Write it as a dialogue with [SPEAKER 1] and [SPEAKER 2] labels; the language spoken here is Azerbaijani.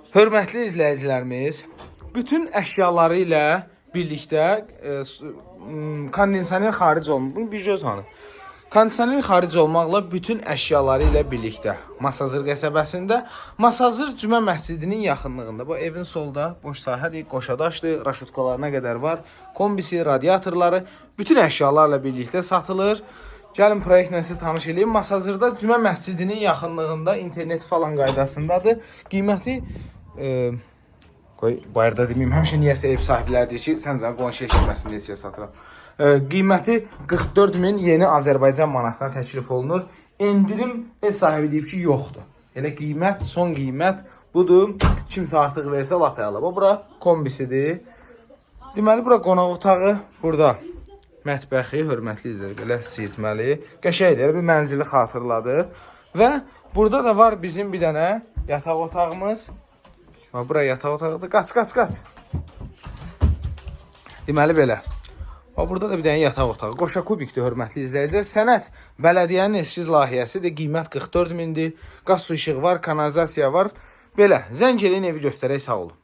[SPEAKER 1] Hörmətli izləyicilərimiz, bütün əşyaları ilə birlikdə kondisioner xaric olmur. Bunu bir göz hanı. Kondisioner xaric olmaqla bütün əşyaları ilə birlikdə Masazır qəsəbəsində Masazır Cümə məscidinin yaxınlığında. Bu evin solda boş sahədir, qoşadaşdır, raşutkalarına qədər var. Kombisi, radiatorları bütün əşyalarla birlikdə satılır. Gəlin proyektlə sizi tanış edeyim. Masazırda Cümə məscidinin yaxınlığında internet falan qaydasındadır. Qiyməti bayırda deməyim, həmişə niyəsə ev sahibləri deyir ki, sən canı qonşu eşitməsin neçəyə satıram. Qiyməti 44.000 yeni Azərbaycan manatına təklif olunur. Endirim ev sahibi deyib ki, yoxdur. Elə qiymət, son qiymət budur. Kimsə artıq versə lap əla. Bu bura kombisidir. Deməli bura qonaq otağı, burada mətbəxi, hörmətli izləyicilər, belə sirtməli. Qəşəngdir, bir mənzili xatırladır. Və burada da var bizim bir dənə yataq otağımız. Bura yataq otağıdır. Qaç. Deməli belə. Burada da bir dənə yataq otağı. Qoşa kubikdir, hörmətli izləyicilər. Sənəd bələdiyyənin eskiz layihəsidir. Qiymət 44.000-dir. Qaz su işığı var, kanalizasiya var. Belə, zəng eləyin, evi göstərək, sağ olun.